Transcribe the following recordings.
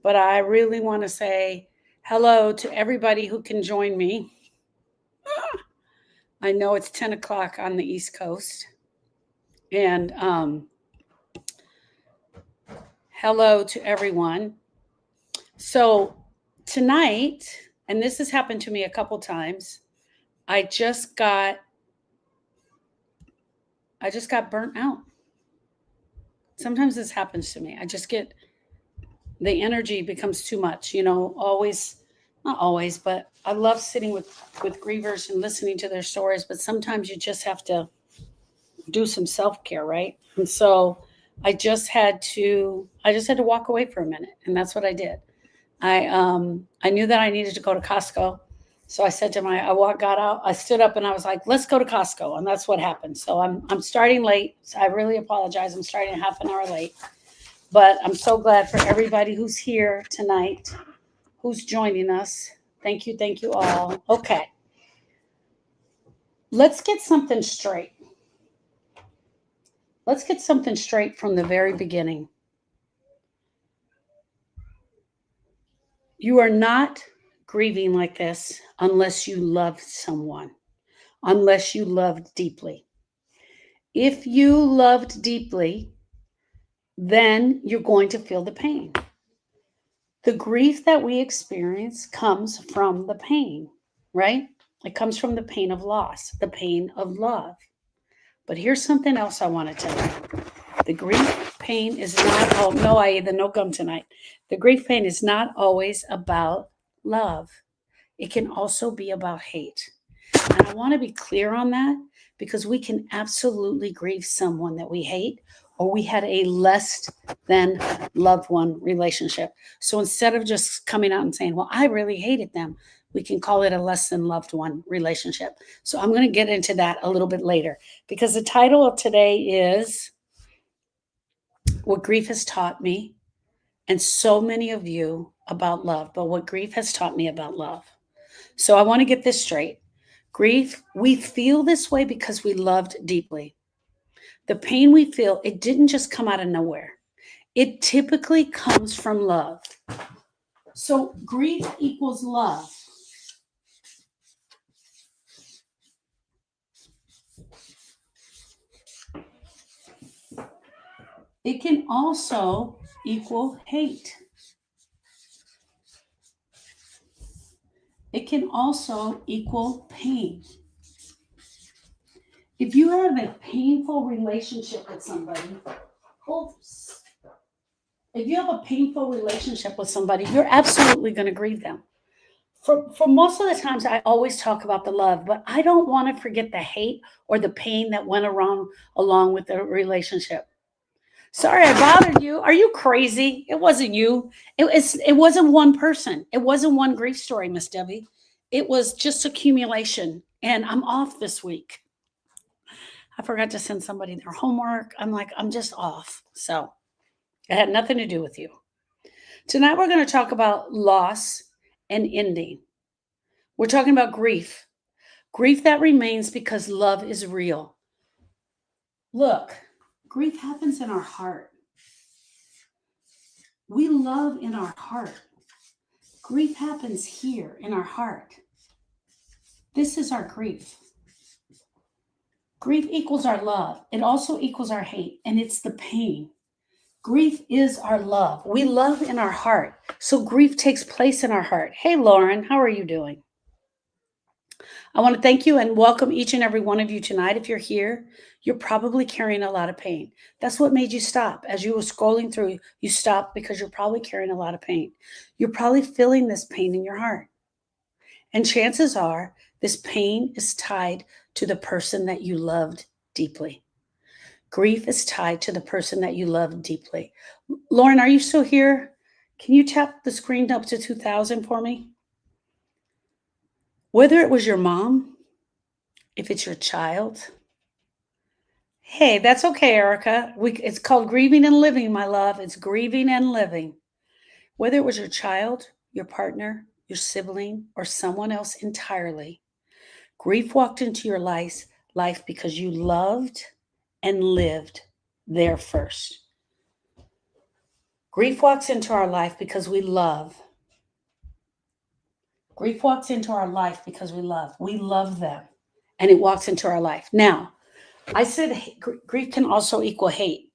but I really want to say hello to everybody who can join me. I know it's 10 o'clock on the East Coast. And hello to everyone. So tonight, and this has happened to me a couple times, I just got burnt out. Sometimes this happens to me. I just get the energy becomes too much, always, not always, but I love sitting with grievers and listening to their stories, but sometimes you just have to do some self-care, right? And so I just had to walk away for a minute, and that's what I did. I knew that I needed to go to Costco. So I said to got out, I stood up and I was like, let's go to Costco. And that's what happened. So I'm starting late. So I really apologize. I'm starting a half an hour late, but I'm so glad for everybody who's here tonight, who's joining us. Thank you all. Okay. Let's get something straight. Let's get something straight from the very beginning. You are not grieving like this unless you loved someone, unless you loved deeply. If you loved deeply, then you're going to feel the pain. The grief that we experience comes from the pain, right? It comes from the pain of loss, the pain of love. But here's something else I want to tell you. The grief pain is not, oh, no, I ate the no gum tonight. The grief pain is not always about love. It can also be about hate. And I want to be clear on that because we can absolutely grieve someone that we hate or we had a less than loved one relationship. So instead of just coming out and saying, well, I really hated them, we can call it a less than loved one relationship. So I'm going to get into that a little bit later because the title of today is What Grief Has Taught Me, and so many of you about love, but what grief has taught me about love. So I want to get this straight. Grief, we feel this way because we loved deeply. The pain we feel, it didn't just come out of nowhere. It typically comes from love. So grief equals love. It can also equal hate. It can also equal pain. If you have a painful relationship with somebody, if you have a painful relationship with somebody, you're absolutely going to grieve them. For most of the times, I always talk about the love, but I don't want to forget the hate or the pain that went along with the relationship. Sorry, I bothered you. Are you crazy? It wasn't you. It wasn't one person. It wasn't one grief story, Miss Debbie. It was just accumulation, and I'm off this week. I forgot to send somebody their homework. I'm just off. So it had nothing to do with you. Tonight, we're going to talk about loss and ending. We're talking about grief. Grief that remains because love is real. Look, grief happens in our heart. We love in our heart. Grief happens here in our heart. This is our grief. Grief equals our love. It also equals our hate, and it's the pain. Grief is our love. We love in our heart. So grief takes place in our heart. Hey, Lauren, how are you doing? I want to thank you and welcome each and every one of you tonight. If you're here, you're probably carrying a lot of pain. That's what made you stop. As you were scrolling through, you stopped because you're probably carrying a lot of pain. You're probably feeling this pain in your heart. And chances are this pain is tied to the person that you loved deeply. Grief is tied to the person that you love deeply. Lauren, are you still here? Can you tap the screen up to 2,000 for me? Whether it was your mom, if it's your child. Hey, that's okay, Erica. It's called grieving and living, my love. It's grieving and living. Whether it was your child, your partner, your sibling, or someone else entirely, grief walked into your life because you loved and lived there first. Grief walks into our life because we love. Grief walks into our life because we love. We love them. And it walks into our life. Now, I said grief can also equal hate.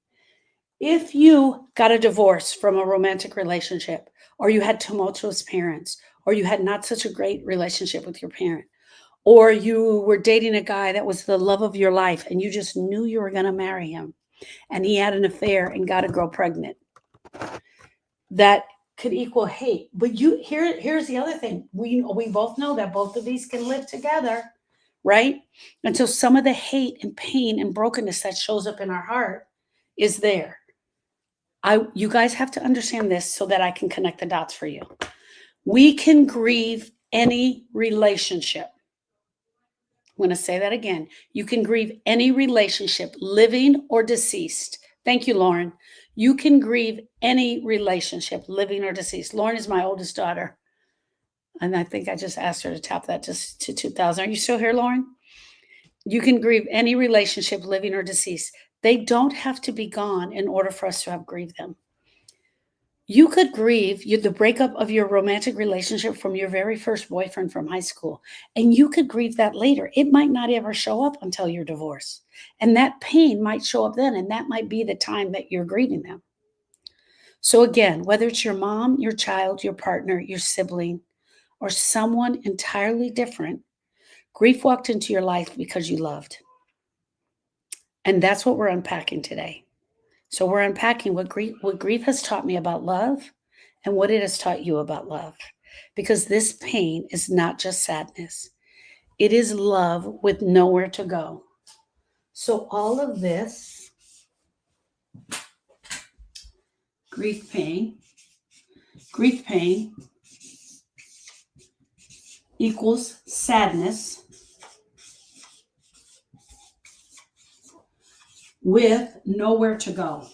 If you got a divorce from a romantic relationship, or you had tumultuous parents, or you had not such a great relationship with your parent, or you were dating a guy that was the love of your life and you just knew you were going to marry him, and he had an affair and got a girl pregnant, that could equal hate. But here's the other thing. We both know that both of these can live together, right? Until some of the hate and pain and brokenness that shows up in our heart is there. You guys have to understand this so that I can connect the dots for you. We can grieve any relationship. I'm going to say that again. You can grieve any relationship, living or deceased. Thank you, Lauren. You can grieve any relationship, living or deceased. Lauren is my oldest daughter. And I think I just asked her to tap that just to 2000. Are you still here, Lauren? You can grieve any relationship, living or deceased. They don't have to be gone in order for us to have grieved them. You could grieve the breakup of your romantic relationship from your very first boyfriend from high school, and you could grieve that later. It might not ever show up until your divorce, and that pain might show up then, and that might be the time that you're grieving them. So again, whether it's your mom, your child, your partner, your sibling, or someone entirely different, grief walked into your life because you loved. And that's what we're unpacking today. So we're unpacking what grief has taught me about love and what it has taught you about love. Because this pain is not just sadness. It is love with nowhere to go. So all of this grief pain equals sadness with nowhere to go.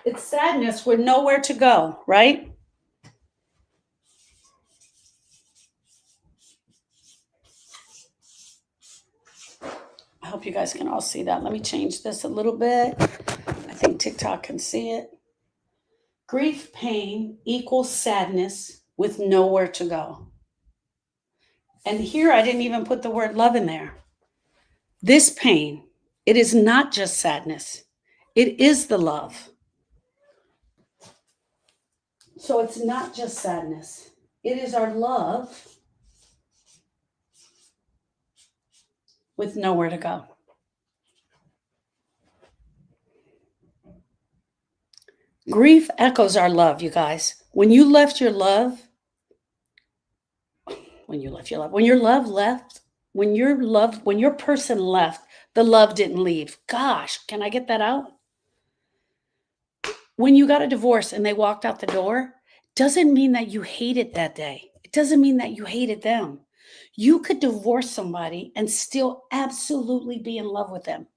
It's sadness with nowhere to go, right? I hope you guys can all see that. Let me change this a little bit. I think TikTok can see it. Grief pain equals sadness with nowhere to go. And here I didn't even put the word love in there. This pain, it is not just sadness. It is the love. So it's not just sadness. It is our love with nowhere to go. Grief echoes our love, you guys. When your person left, the love didn't leave. Gosh, can I get that out? When you got a divorce and they walked out the door, doesn't mean that you hated that day. It doesn't mean that you hated them. You could divorce somebody and still absolutely be in love with them.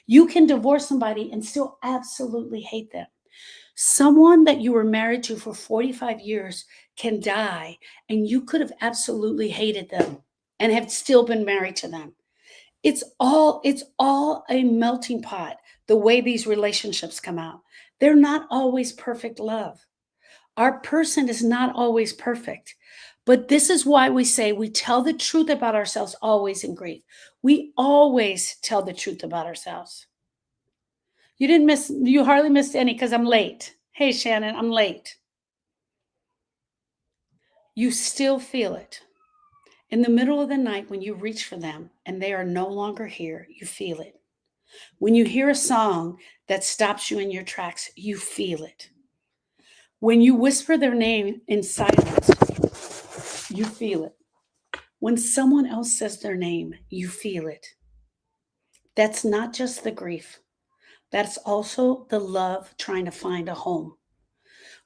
You can divorce somebody and still absolutely hate them. Someone that you were married to for 45 years can die, and you could have absolutely hated them and have still been married to them. It's all a melting pot, the way these relationships come out. They're not always perfect love. Our person is not always perfect. But this is why we say we tell the truth about ourselves always in grief. We always tell the truth about ourselves. You hardly missed any because I'm late. Hey, Shannon, I'm late. You still feel it. In the middle of the night when you reach for them and they are no longer here, you feel it. When you hear a song that stops you in your tracks, you feel it. When you whisper their name in silence, you feel it. When someone else says their name, you feel it. That's not just the grief. That's also the love trying to find a home.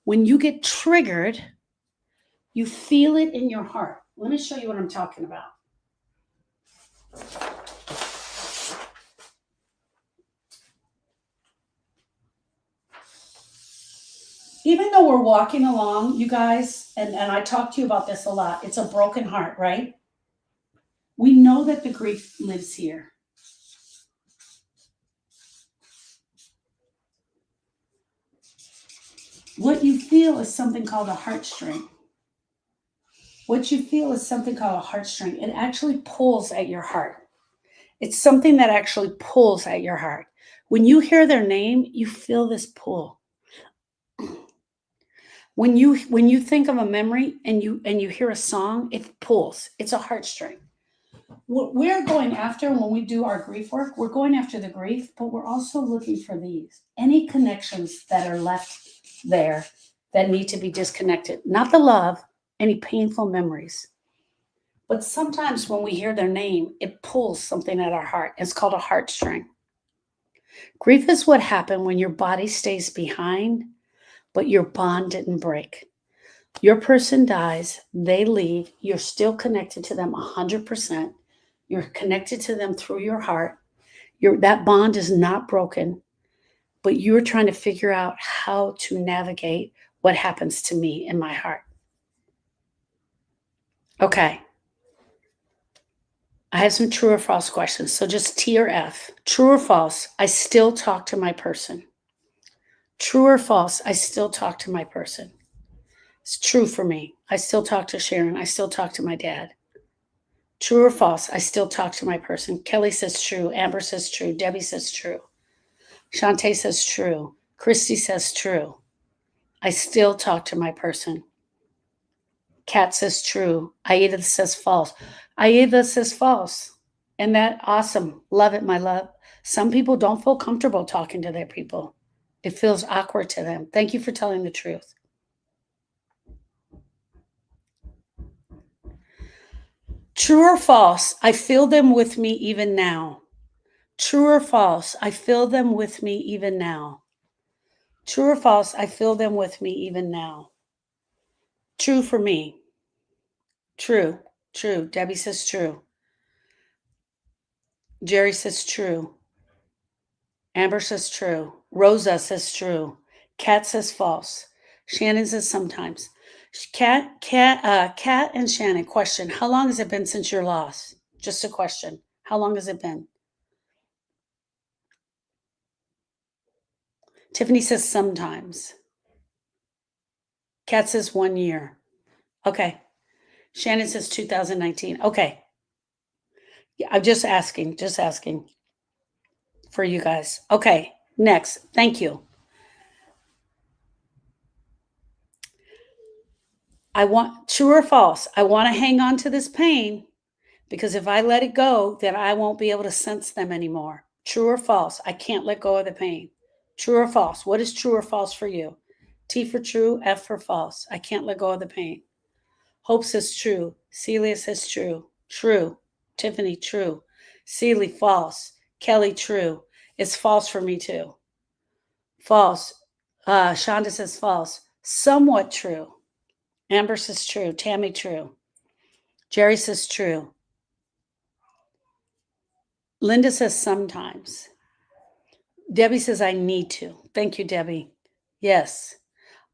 When you get triggered, you feel it in your heart. Let me show you what I'm talking about. Even though we're walking along, you guys, and I talk to you about this a lot, it's a broken heart, right? We know that the grief lives here. What you feel is something called a heartstring. What you feel is something called a heartstring. It actually pulls at your heart. It's something that actually pulls at your heart. When you hear their name, you feel this pull. When you think of a memory and you hear a song, it pulls. It's a heartstring. What we're going after when we do our grief work, we're going after the grief, but we're also looking for these any connections that are left there that need to be disconnected. Not the love, any painful memories. But sometimes when we hear their name, it pulls something at our heart. It's called a heartstring. Grief is what happened when your body stays behind, but your bond didn't break. Your person dies, they leave, you're still connected to them 100%. You're connected to them through your heart. That bond is not broken, but you're trying to figure out how to navigate what happens to me in my heart. Okay. I have some true or false questions. So just T or F. True or false, I still talk to my person. True or false, I still talk to my person. It's true for me. I still talk to Sharon. I still talk to my dad. True or false, I still talk to my person. Kelly says true. Amber says true. Debbie says true. Shantae says true. Christy says true. I still talk to my person. Kat says true. Aida says false. Aida says false. And that awesome. Love it, my love. Some people don't feel comfortable talking to their people. It feels awkward to them. Thank you for telling the truth. True or false, I feel them with me even now. True or false, I feel them with me even now. True or false, I feel them with me even now. True for me. True. True. Debbie says true. Jerry says true. Amber says true. Rosa says true. Kat says false. Shannon says sometimes. Kat and Shannon question, how long has it been since your loss? Just a question. How long has it been? Tiffany says sometimes. Kat says 1 year. Okay. Shannon says 2019. Okay. Yeah, I'm just asking for you guys. Okay. Next. Thank you. I want true or false. I want to hang on to this pain because if I let it go, then I won't be able to sense them anymore. True or false? I can't let go of the pain. True or false? What is true or false for you? T for true, F for false. I can't let go of the pain. Hope says true. Celia says true. True. Tiffany, true. Celia, false. Kelly, true. It's false for me too. False. Shonda says false. Somewhat true. Amber says true. Tammy, true. Jerry says true. Linda says sometimes. Debbie says I need to. Thank you, Debbie. Yes.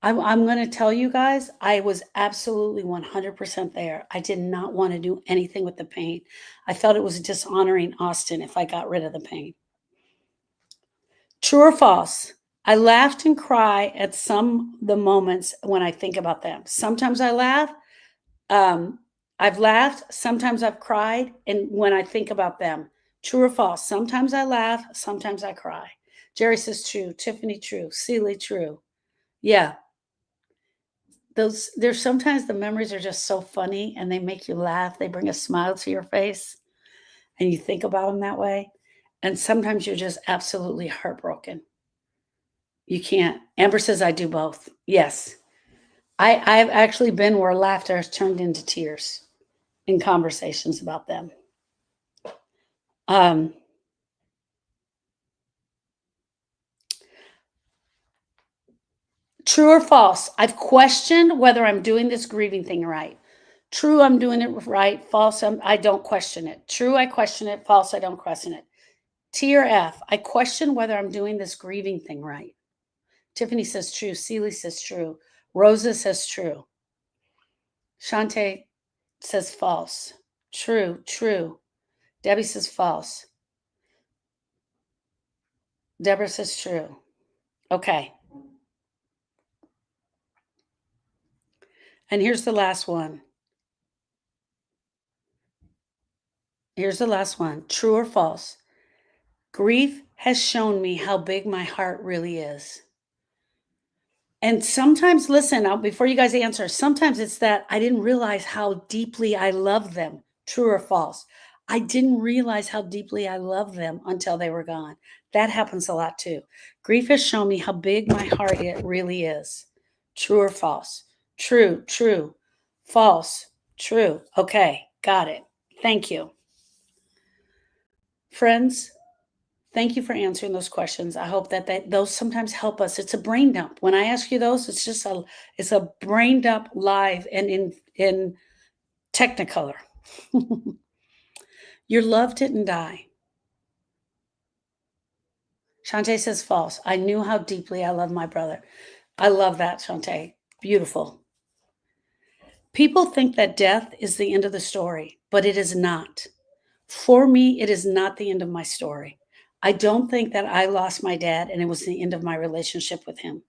I'm going to tell you guys, I was absolutely 100% there. I did not want to do anything with the pain. I felt it was dishonoring Austin if I got rid of the pain. True or false? I laughed and cry at some the moments when I think about them. Sometimes I laugh. I've laughed. Sometimes I've cried. And when I think about them, true or false? Sometimes I laugh. Sometimes I cry. Jerry says true. Tiffany, true. Celie, true. Yeah. There's sometimes the memories are just so funny and they make you laugh. They bring a smile to your face and you think about them that way. And sometimes you're just absolutely heartbroken. You can't. Amber says I do both. Yes. I've actually been where laughter has turned into tears in conversations about them. Um, True or false? I've questioned whether I'm doing this grieving thing right. True, I'm doing it right. False, I don't question it. True, I question it. False, I don't question it. T or F, I question whether I'm doing this grieving thing right. Tiffany says true. Celie says true. Rosa says true. Shantae says false. True, true. Debbie says false. Deborah says true. Okay. And here's the last one. Here's the last one. True or false? Grief has shown me how big my heart really is. And sometimes, listen, before you guys answer, sometimes it's that I didn't realize how deeply I love them. True or false? I didn't realize how deeply I love them until they were gone. That happens a lot too. Grief has shown me how big my heart it really is. True or false? True, true. False, true. Okay, got it. Thank you. Friends, thank you for answering those questions. I hope that those sometimes help us. It's a brain dump. When I ask you those, it's a brain dump live and in Technicolor. Your love didn't die. Shantae says false. I knew how deeply I love my brother. I love that, Shantae. Beautiful. People think that death is the end of the story, but it is not. For me, it is not the end of my story. I don't think that I lost my dad and it was the end of my relationship with him.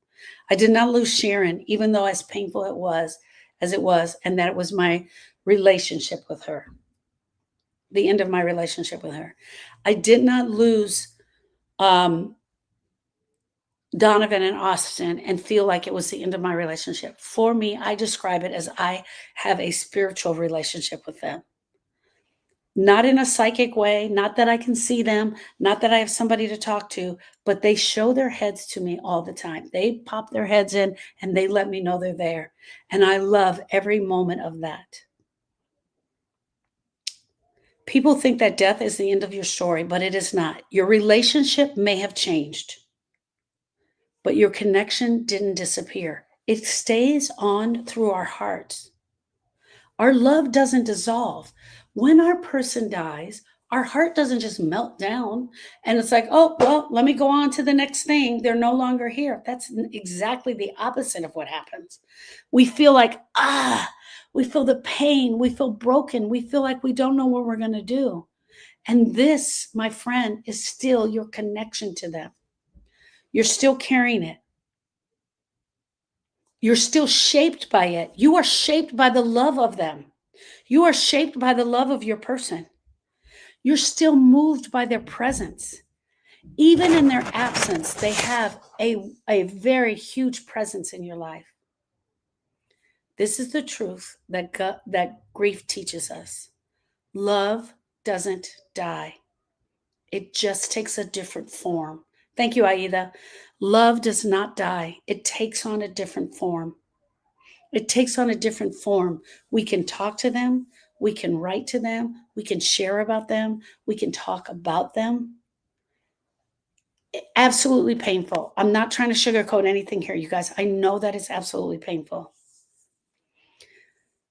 I did not lose Sharon, even though as painful as it was, and that it was my relationship with her, the end of my relationship with her. I did not lose Donovan and Austin and feel like it was the end of my relationship. For me, I describe it as I have a spiritual relationship with them. Not in a psychic way, not that I can see them, not that I have somebody to talk to, but they show their heads to me all the time. They pop their heads in and they let me know they're there. And I love every moment of that. People think that death is the end of your story, but it is not. Your relationship may have changed, but your connection didn't disappear. It stays on through our hearts. Our love doesn't dissolve. When our person dies, our heart doesn't just melt down and it's like, oh, well, let me go on to the next thing. They're no longer here. That's exactly the opposite of what happens. We feel like, we feel the pain. We feel broken. We feel like we don't know what we're going to do. And this, my friend, is still your connection to them. You're still carrying it. You're still shaped by it. You are shaped by the love of them. You are shaped by the love of your person. You're still moved by their presence. Even in their absence, they have a very huge presence in your life. This is the truth that grief teaches us. Love doesn't die. It just takes a different form. Thank you, Aida. Love does not die. It takes on a different form. It takes on a different form. We can talk to them. We can write to them. We can share about them. We can talk about them. Absolutely painful. I'm not trying to sugarcoat anything here, you guys. I know that it's absolutely painful.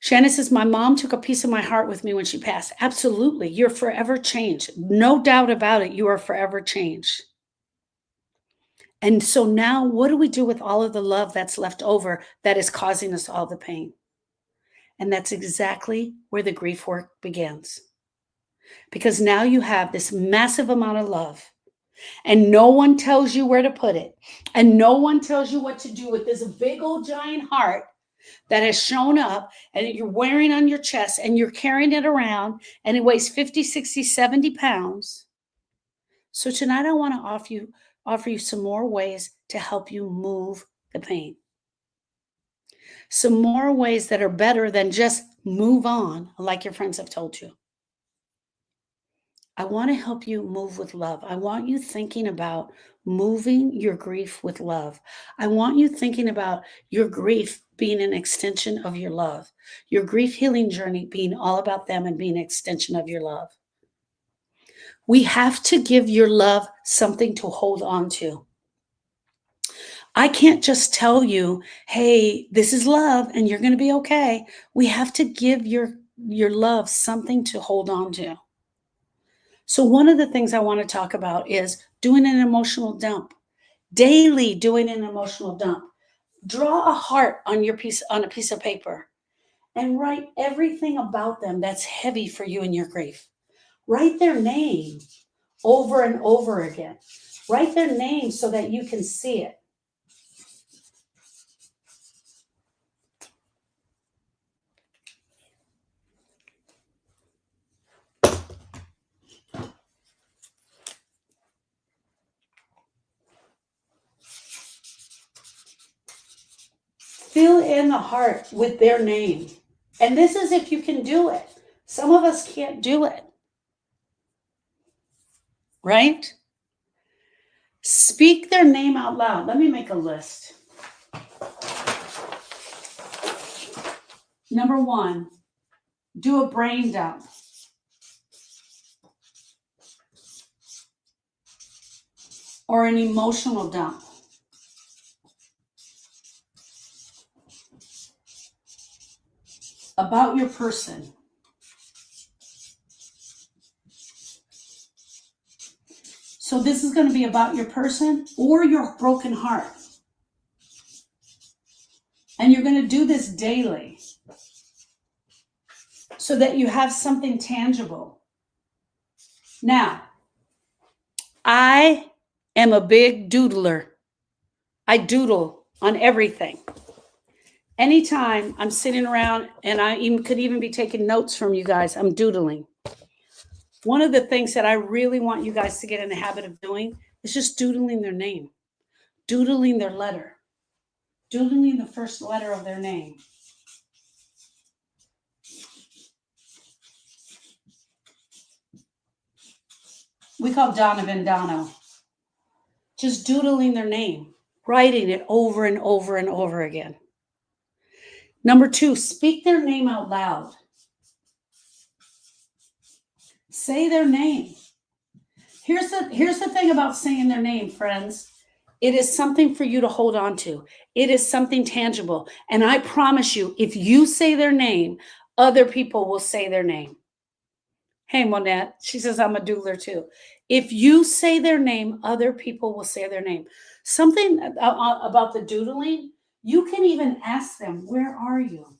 Shannon says, my mom took a piece of my heart with me when she passed. Absolutely. You're forever changed. No doubt about it. You are forever changed. And so now what do we do with all of the love that's left over that is causing us all the pain? And that's exactly where the grief work begins. Because now you have this massive amount of love and no one tells you where to put it. And no one tells you what to do with this big old giant heart that has shown up and you're wearing on your chest and you're carrying it around and it weighs 50, 60, 70 pounds. So tonight I want to offer you some more ways to help you move the pain. Some more ways that are better than just move on, like your friends have told you. I want to help you move with love. I want you thinking about moving your grief with love. I want you thinking about your grief being an extension of your love, your grief healing journey being all about them and being an extension of your love. We have to give your love something to hold on to. I can't just tell you, hey, this is love and you're going to be okay. We have to give your love something to hold on to. So one of the things I want to talk about is doing an emotional dump. Daily doing an emotional dump. Draw a heart on a piece of paper and write everything about them that's heavy for you in your grief. Write their name over and over again. Write their name so that you can see it. Fill in the heart with their name. And this is if you can do it. Some of us can't do it. Right? Speak their name out loud. Let me make a list. Number 1, do a brain dump. Or an emotional dump. About your person. So this is going to be about your person or your broken heart. And you're going to do this daily so that you have something tangible. Now, I am a big doodler. I doodle on everything. Anytime I'm sitting around, and I could even be taking notes from you guys, I'm doodling. One of the things that I really want you guys to get in the habit of doing is just doodling their name, doodling their letter, doodling the first letter of their name. We call Donovan Dono. Just doodling their name, writing it over and over and over again. Number 2, speak their name out loud. Say their name. Here's the thing about saying their name, friends. It is something for you to hold on to. It is something tangible. And I promise you, if you say their name, other people will say their name. Hey, Monette, she says I'm a doodler too. If you say their name, other people will say their name. Something about the doodling, you can even ask them, where are you?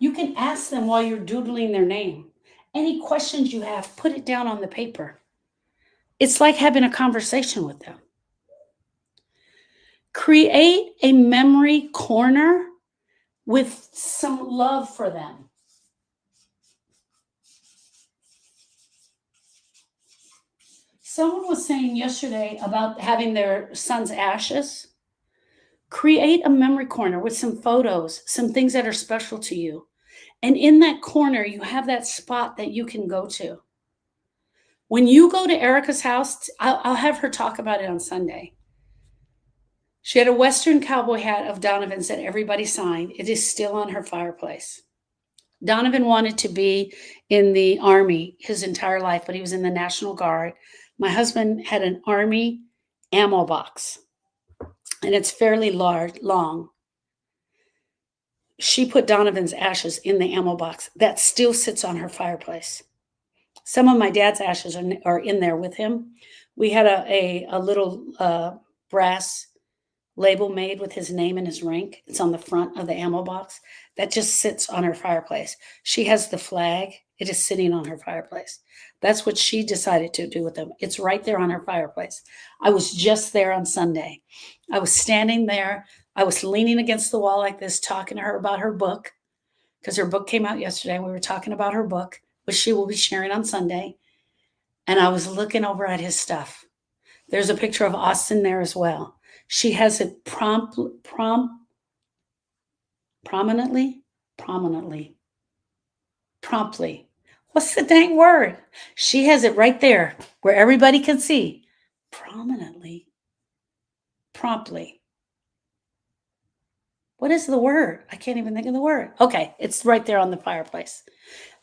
You can ask them while you're doodling their name. Any questions you have, put it down on the paper. It's like having a conversation with them. Create a memory corner with some love for them. Someone was saying yesterday about having their son's ashes. Create a memory corner with some photos, some things that are special to you. And in that corner, you have that spot that you can go to. When you go to Erica's house, I'll have her talk about it on Sunday. She had a Western cowboy hat of Donovan's that everybody signed. It is still on her fireplace. Donovan wanted to be in the Army his entire life, but he was in the National Guard. My husband had an Army ammo box, and it's fairly long. She put Donovan's ashes in the ammo box. That still sits on her fireplace. Some of my dad's ashes are in there with him. We had a little brass label made with his name and his rank. It's on the front of the ammo box. That just sits on her fireplace. She has the flag. It is sitting on her fireplace. That's what she decided to do with them. It's right there on her fireplace. I was just there on Sunday. I was standing there. I was leaning against the wall like this, talking to her about her book, because her book came out yesterday. We were talking about her book, which she will be sharing on Sunday. And I was looking over at his stuff. There's a picture of Austin there as well. She has it prominently. What's the dang word? She has it right there where everybody can see. Promptly. What is the word? I can't even think of the word. Okay, it's right there on the fireplace.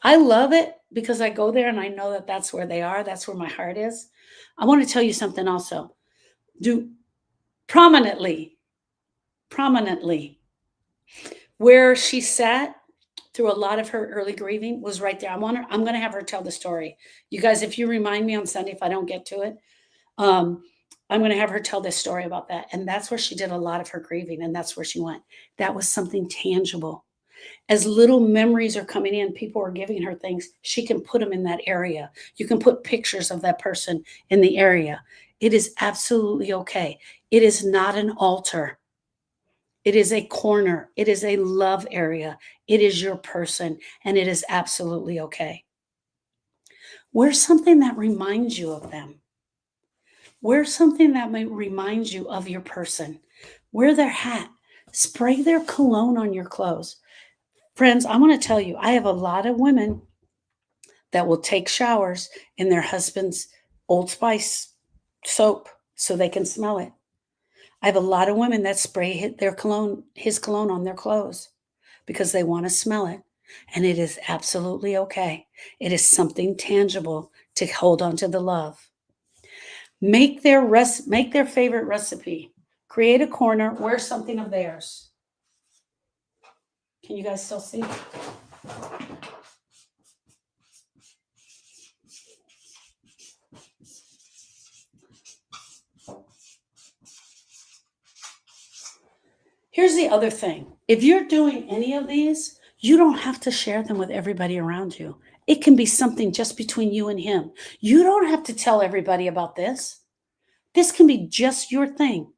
I love it because I go there and I know that that's where they are. That's where my heart is. I want to tell you something also. Do prominently. Where she sat through a lot of her early grieving was right there. I'm going to have her tell the story. You guys, if you remind me on Sunday, if I don't get to it, I'm going to have her tell this story about that. And that's where she did a lot of her grieving. And that's where she went. That was something tangible. As little memories are coming in, people are giving her things. She can put them in that area. You can put pictures of that person in the area. It is absolutely okay. It is not an altar. It is a corner. It is a love area. It is your person. And it is absolutely okay. Wear something that reminds you of them. Wear something that might remind you of your person. Wear their hat. Spray their cologne on your clothes. Friends, I want to tell you, I have a lot of women that will take showers in their husband's Old Spice soap so they can smell it. I have a lot of women that spray their cologne, his cologne on their clothes because they want to smell it. And it is absolutely okay. It is something tangible to hold on to the love. Make their favorite recipe. Create a corner, wear something of theirs. Can you guys still see? Here's the other thing. If you're doing any of these, you don't have to share them with everybody around you. It can be something just between you and him. You don't have to tell everybody about this. This can be just your thing.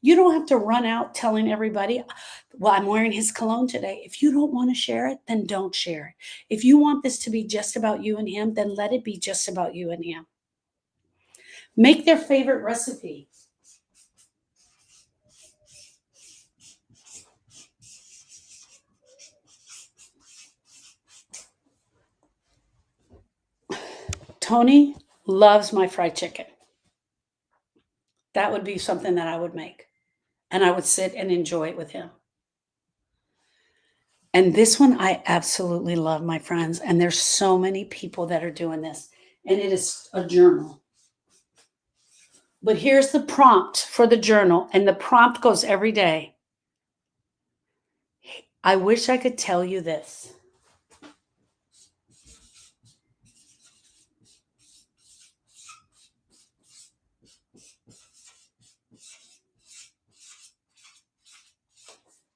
You don't have to run out telling everybody, well, I'm wearing his cologne today. If you don't want to share it, then don't share it. If you want this to be just about you and him, then let it be just about you and him. Make their favorite recipe. Tony loves my fried chicken. That would be something that I would make. And I would sit and enjoy it with him. And this one I absolutely love, my friends. And there's so many people that are doing this. And it is a journal. But here's the prompt for the journal. And the prompt goes every day. I wish I could tell you this.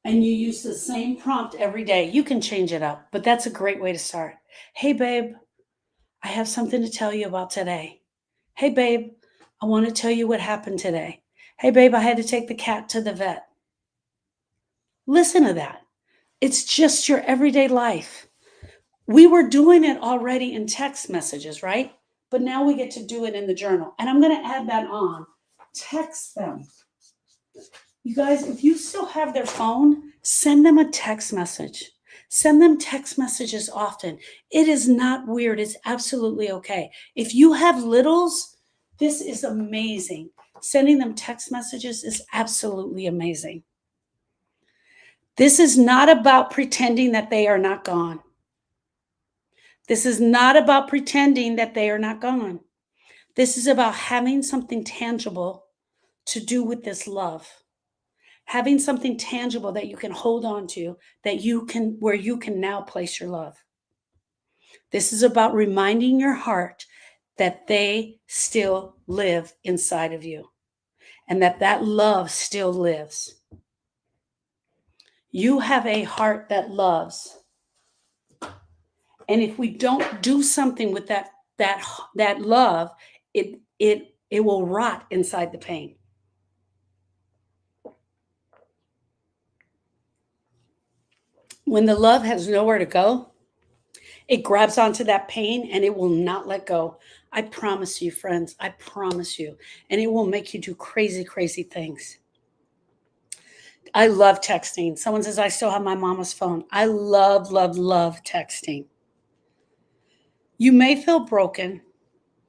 And you use the same prompt every day. You can change it up, but that's a great way to start. Hey, babe, I have something to tell you about today. Hey, babe, I want to tell you what happened today. Hey, babe, I had to take the cat to the vet. Listen to that. It's just your everyday life. We were doing it already in text messages, right? But now we get to do it in the journal. And I'm going to add that on. Text them. You guys, if you still have their phone, send them a text message. Send them text messages often. It is not weird. It's absolutely okay. If you have littles, this is amazing. Sending them text messages is absolutely amazing. This is not about pretending that they are not gone. This is not about pretending that they are not gone. This is about having something tangible to do with this love. Having something tangible that you can hold on to, where you can now place your love. This is about reminding your heart that they still live inside of you and that love still lives. You have a heart that loves. And if we don't do something with that love, it will rot inside the pain. When the love has nowhere to go, it grabs onto that pain and it will not let go. I promise you, friends, I promise you. And it will make you do crazy, crazy things. I love texting. Someone says, I still have my mama's phone. I love, love, love texting. You may feel broken,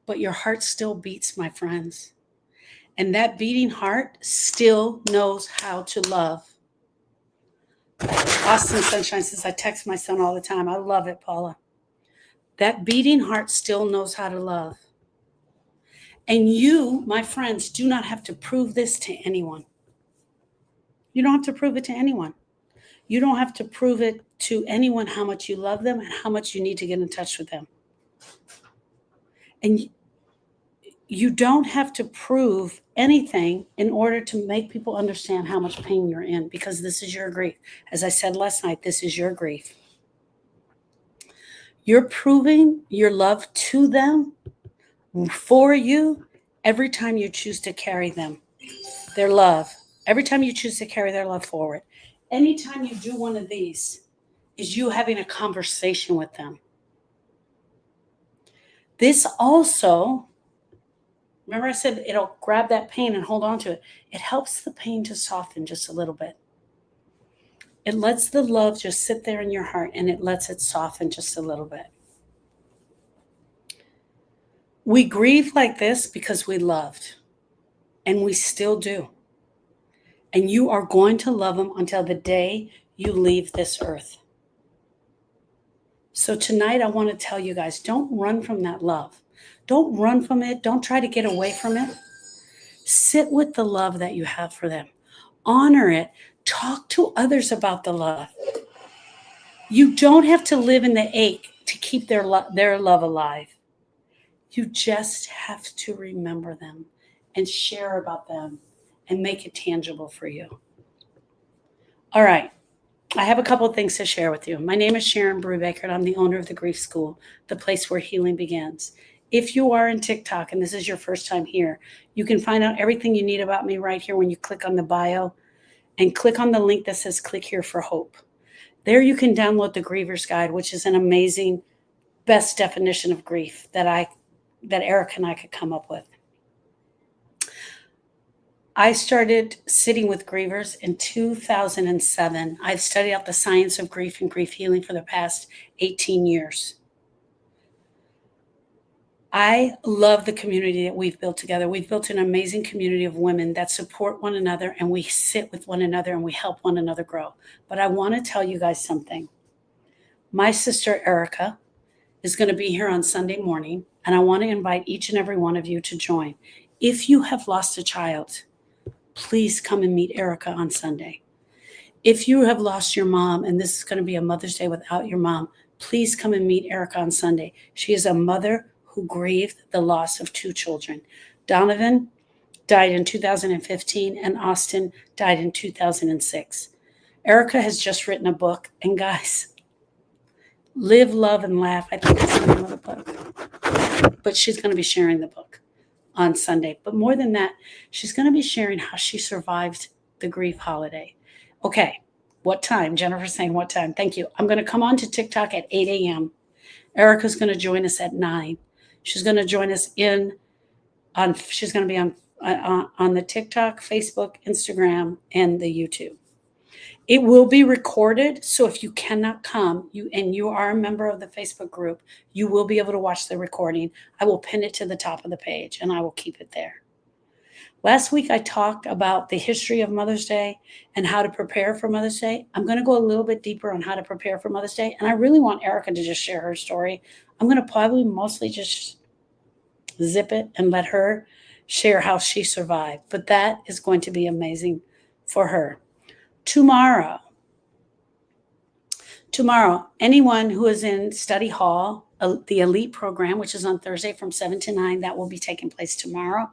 but your heart still beats, my friends. And that beating heart still knows how to love. Austin Sunshine says, I text my son all the time. I love it, Paula. That beating heart still knows how to love. And you, my friends, do not have to prove this to anyone. You don't have to prove it to anyone. You don't have to prove it to anyone how much you love them and how much you need to get in touch with them. And you don't have to prove anything in order to make people understand how much pain you're in, because this is your grief. As I said last night, this is your grief. You're proving your love to them, for you, every time you choose to carry them, their love, every time you choose to carry their love forward. Anytime you do one of these is you having a conversation with them. This also Remember I said it'll grab that pain and hold on to it. It helps the pain to soften just a little bit. It lets the love just sit there in your heart and it lets it soften just a little bit. We grieve like this because we loved, and we still do. And you are going to love them until the day you leave this earth. So tonight, I want to tell you guys, don't run from that love. Don't run from it. Don't try to get away from it. Sit with the love that you have for them. Honor it. Talk to others about the love. You don't have to live in the ache to keep their love alive. You just have to remember them and share about them and make it tangible for you. All right. I have a couple of things to share with you. My name is Sharon Brubaker, and I'm the owner of the Grief School, the place where healing begins. If you are in TikTok and this is your first time here, you can find out everything you need about me right here when you click on the bio and click on the link that says click here for hope. There you can download the Griever's Guide, which is an amazing best definition of grief that Eric and I could come up with. I started sitting with grievers in 2007. I've studied out the science of grief and grief healing for the past 18 years. I love the community that we've built together. We've built an amazing community of women that support one another, and we sit with one another and we help one another grow. But I want to tell you guys something. My sister Erica is going to be here on Sunday morning, and I want to invite each and every one of you to join. If you have lost a child, please come and meet Erica on Sunday. If you have lost your mom, and this is going to be a Mother's Day without your mom, please come and meet Erica on Sunday. She is a mother who grieved the loss of 2 children. Donovan died in 2015, and Austin died in 2006. Erica has just written a book, and guys, Live, Love, and Laugh, I think that's the name of the book. But she's going to be sharing the book on Sunday. But more than that, she's going to be sharing how she survived the grief holiday. Okay, what time? Jennifer's saying what time? Thank you. I'm going to come on to TikTok at 8 a.m. Erica's going to join us at 9. She's going to join us she's going to be on the TikTok, Facebook, Instagram, and the YouTube. It will be recorded, so if you cannot come, you are a member of the Facebook group, you will be able to watch the recording. I will pin it to the top of the page, and I will keep it there. Last week, I talked about the history of Mother's Day and how to prepare for Mother's Day. I'm going to go a little bit deeper on how to prepare for Mother's Day, and I really want Erica to just share her story. I'm going to probably mostly just zip it and let her share how she survived, but that is going to be amazing for her. Tomorrow, anyone who is in study hall, the elite program, which is on Thursday from 7 to 9, that will be taking place tomorrow.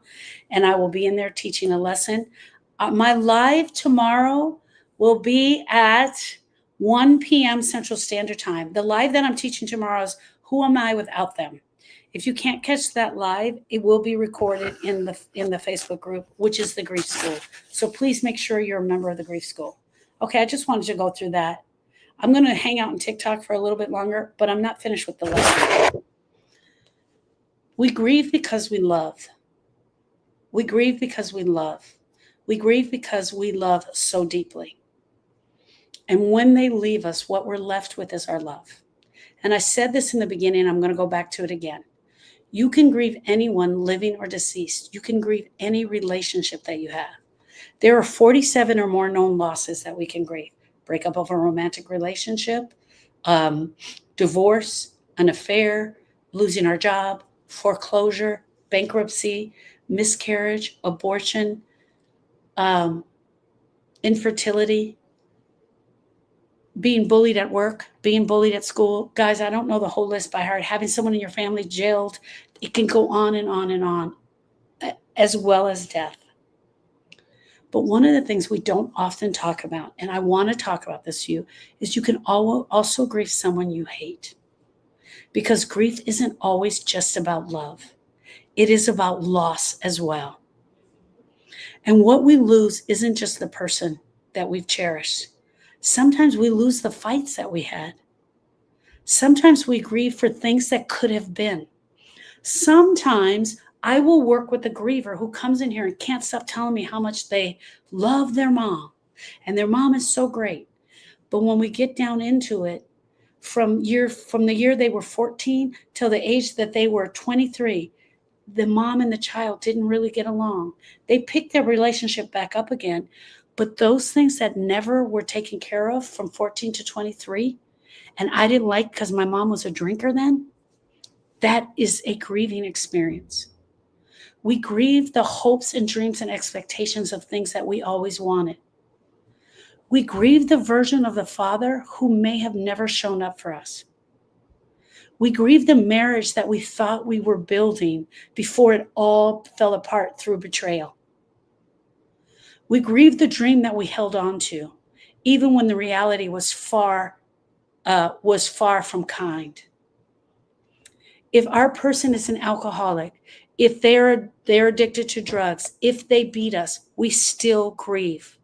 And I will be in there teaching a lesson. My live tomorrow will be at 1 p.m. Central Standard Time. The live that I'm teaching tomorrow is Who Am I Without Them? If you can't catch that live, it will be recorded in the Facebook group, which is the Grief School. So please make sure you're a member of the Grief School. Okay, I just wanted to go through that. I'm going to hang out on TikTok for a little bit longer, but I'm not finished with the lesson. We grieve because we love. We grieve because we love. We grieve because we love so deeply. And when they leave us, what we're left with is our love. And I said this in the beginning, I'm going to go back to it again. You can grieve anyone living or deceased. You can grieve any relationship that you have. There are 47 or more known losses that we can grieve. Breakup of a romantic relationship, divorce, an affair, losing our job, foreclosure, bankruptcy, miscarriage, abortion, infertility, being bullied at work, being bullied at school. Guys, I don't know the whole list by heart. Having someone in your family jailed, it can go on and on and on, as well as death. But one of the things we don't often talk about, and I want to talk about this to you, is you can also grieve someone you hate. Because grief isn't always just about love. It is about loss as well. And what we lose isn't just the person that we've cherished. Sometimes we lose the fights that we had. Sometimes we grieve for things that could have been. Sometimes I will work with the griever who comes in here and can't stop telling me how much they love their mom and their mom is so great. But when we get down into it, from the year they were 14 till the age that they were 23, the mom and the child didn't really get along. They picked their relationship back up again, but those things that never were taken care of from 14 to 23, and I didn't like because my mom was a drinker then, that is a grieving experience. We grieve the hopes and dreams and expectations of things that we always wanted. We grieve the version of the father who may have never shown up for us. We grieve the marriage that we thought we were building before it all fell apart through betrayal. We grieve the dream that we held on to, even when the reality was far from kind. If our person is an alcoholic, if they're addicted to drugs, if they beat us, we still grieve.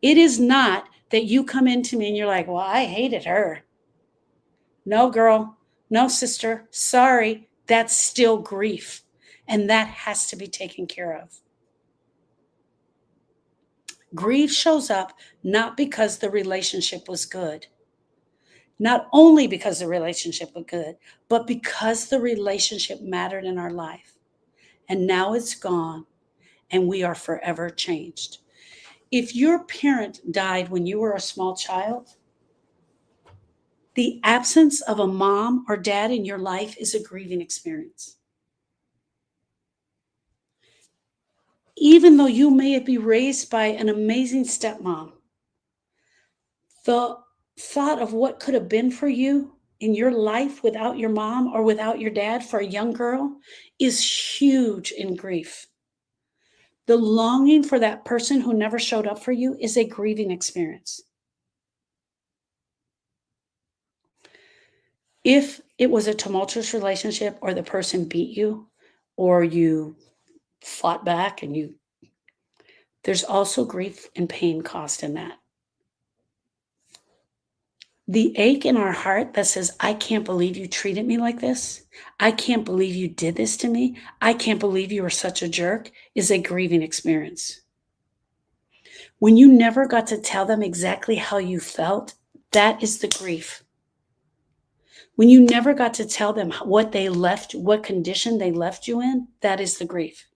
It is not that you come into me and you're like, well, I hated her. No, girl, no, sister, sorry, that's still grief. And that has to be taken care of. Grief shows up not because the relationship was good, not only because the relationship was good, but because the relationship mattered in our life. And now it's gone and we are forever changed. If your parent died when you were a small child, the absence of a mom or dad in your life is a grieving experience. Even though you may be raised by an amazing stepmom, the thought of what could have been for you in your life without your mom or without your dad for a young girl is huge in grief. The longing for that person who never showed up for you is a grieving experience. If it was a tumultuous relationship or the person beat you or you fought back there's also grief and pain caused in that. The ache in our heart that says, I can't believe you treated me like this. I can't believe you did this to me. I can't believe you were such a jerk is a grieving experience. When you never got to tell them exactly how you felt, that is the grief. When you never got to tell them what condition they left you in, that is the grief.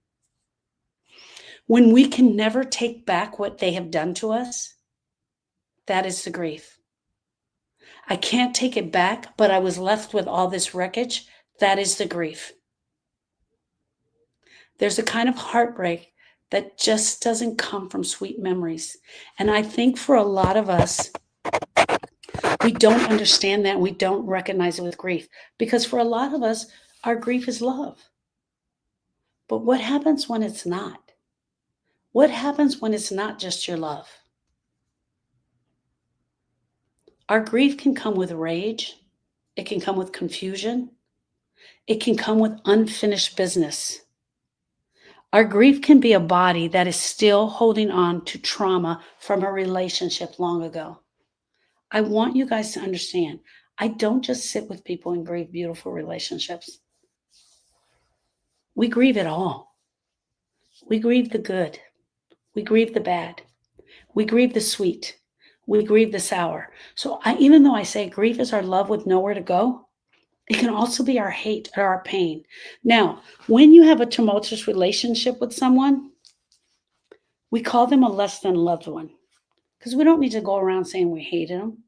When we can never take back what they have done to us, that is the grief. I can't take it back, but I was left with all this wreckage. That is the grief. There's a kind of heartbreak that just doesn't come from sweet memories. And I think for a lot of us, we don't understand that. We don't recognize it with grief because for a lot of us, our grief is love. But what happens when it's not? What happens when it's not just your love? Our grief can come with rage. It can come with confusion. It can come with unfinished business. Our grief can be a body that is still holding on to trauma from a relationship long ago. I want you guys to understand, I don't just sit with people and grieve beautiful relationships. We grieve it all. We grieve the good. We grieve the bad. We grieve the sweet. We grieve the sour. So even though I say grief is our love with nowhere to go, it can also be our hate or our pain. Now, when you have a tumultuous relationship with someone, we call them a less than loved one because we don't need to go around saying we hated them.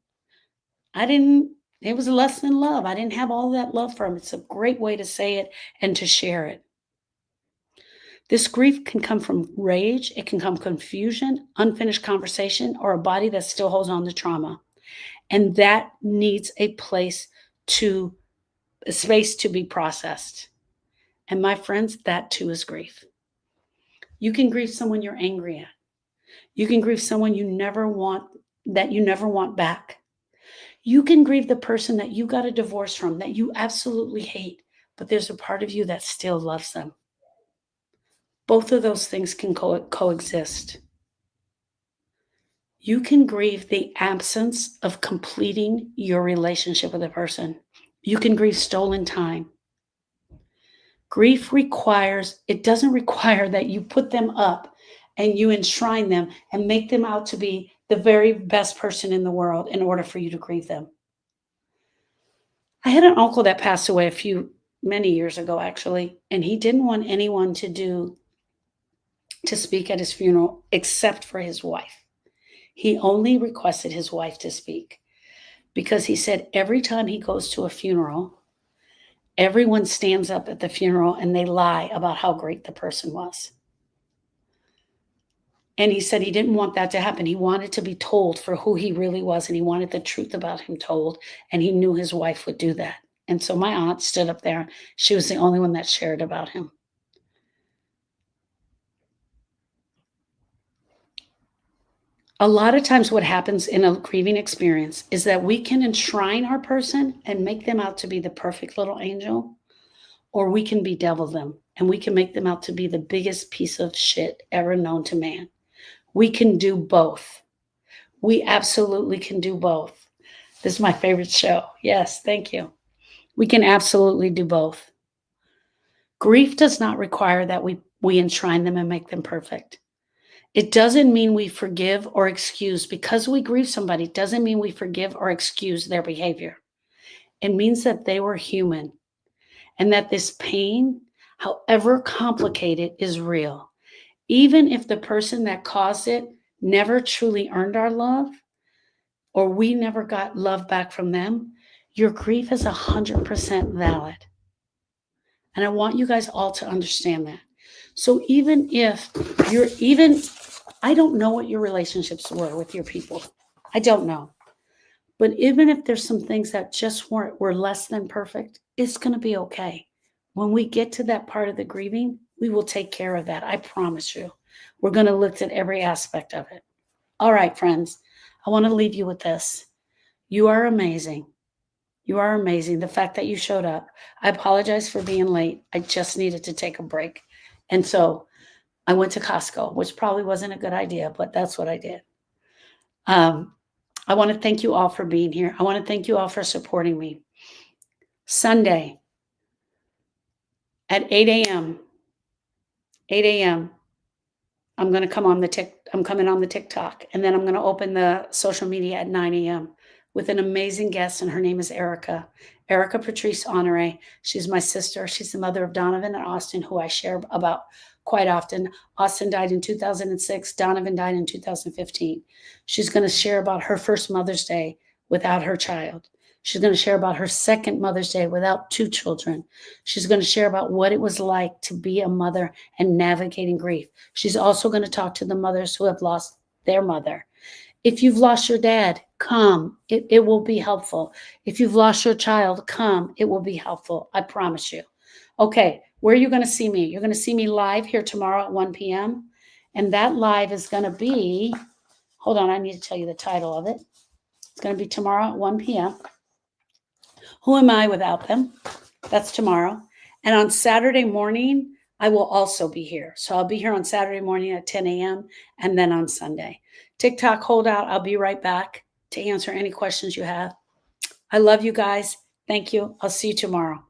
It was less than love. I didn't have all that love for them. It's a great way to say it and to share it. This grief can come from rage. It can come confusion, unfinished conversation, or a body that still holds on to trauma. And that needs a space to be processed. And my friends, that too is grief. You can grieve someone you're angry at. You can grieve someone you never want back. You can grieve the person that you got a divorce from, that you absolutely hate, but there's a part of you that still loves them. Both of those things can coexist. You can grieve the absence of completing your relationship with a person. You can grieve stolen time. Grief requires, it doesn't require that you put them up and you enshrine them and make them out to be the very best person in the world in order for you to grieve them. I had an uncle that passed away many years ago, actually, and he didn't want anyone to speak at his funeral except for his wife. He only requested his wife to speak because he said every time he goes to a funeral, everyone stands up at the funeral and they lie about how great the person was. And he said he didn't want that to happen. He wanted to be told for who he really was, and he wanted the truth about him told, and he knew his wife would do that. And so my aunt stood up there. She was the only one that shared about him. A lot of times what happens in a grieving experience is that we can enshrine our person and make them out to be the perfect little angel, or we can bedevil them and we can make them out to be the biggest piece of shit ever known to man. We can do both. We absolutely can do both. This is my favorite show. Yes, thank you. We can absolutely do both. Grief does not require that we enshrine them and make them perfect. It doesn't mean we forgive or excuse. Because we grieve somebody, it doesn't mean we forgive or excuse their behavior. It means that they were human and that this pain, however complicated, is real. Even if the person that caused it never truly earned our love, or we never got love back from them, your grief is 100% valid. And I want you guys all to understand that. So even if I don't know what your relationships were with your people. I don't know. But even if there's some things that just were less than perfect, it's going to be okay. When we get to that part of the grieving, we will take care of that. I promise you. We're going to look at every aspect of it. All right, friends, I want to leave you with this. You are amazing. You are amazing. The fact that you showed up. I apologize for being late. I just needed to take a break. And so I went to Costco, which probably wasn't a good idea, but that's what I did. I want to thank you all for being here. I want to thank you all for supporting me. Sunday at 8 a.m., I'm going to come on I'm coming on the TikTok, and then I'm going to open the social media at 9 a.m. with an amazing guest, and her name is Erica Patrice Honore. She's my sister. She's the mother of Donovan and Austin, who I share about quite often. Austin died in 2006. Donovan died in 2015. She's going to share about her first Mother's Day without her child. She's going to share about her second Mother's Day without two children. She's going to share about what it was like to be a mother and navigating grief. She's also going to talk to the mothers who have lost their mother. If you've lost your dad, come. It will be helpful. If you've lost your child, come. It will be helpful. I promise you. Okay, where are you going to see me? You're going to see me live here tomorrow at 1 p.m. And that live is going to be, hold on, I need to tell you the title of it. It's going to be tomorrow at 1 p.m. Who am I without them? That's tomorrow. And on Saturday morning, I will also be here. So I'll be here on Saturday morning at 10 a.m. and then on Sunday. TikTok holdout, I'll be right back to answer any questions you have. I love you guys. Thank you. I'll see you tomorrow.